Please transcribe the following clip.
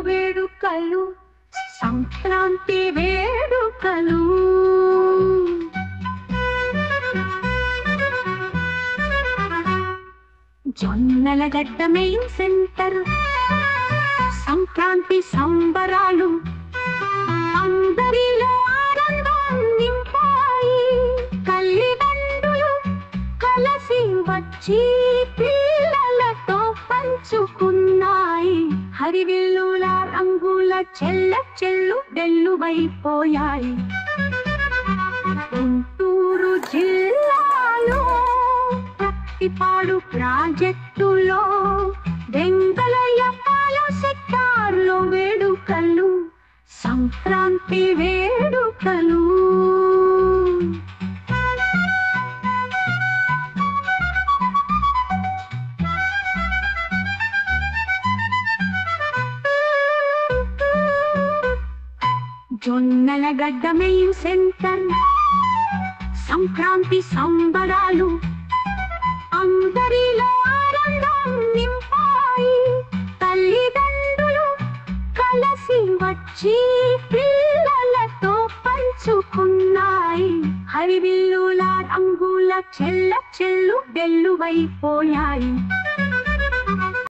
వేడుకలు సంక్రాంతి వేడుకలు. Jonnalagadda main centre Sankranti సంబరాలు అందరిలో ఆనందం నింపాయి. తల్లిదండ్రులు కలసి వచ్చి పిల్లలతో పంచుకున్నాయి. హరివిల్లుల రంగుల చెల్లు డెల్లువైపోయాయి. గుంటూరు జిల్లాలో ప్రతిపాడు ప్రాజెక్టులో వెంగళయ్య పాల సెక్టార్లో వేడుకలు సంక్రాంతి వేడుకలు. జొన్నలగడ్డ మెయిన్ సెంటర్ సంక్రాంతి సంబరాలు అందరిలో ఆనందం నింపాయి. తల్లిదండ్రులు కలసి వచ్చి పిల్లలతో పంచుకున్నాయి. హరివిల్లుల రంగుల చెల్లు డెల్లువైపోయాయి.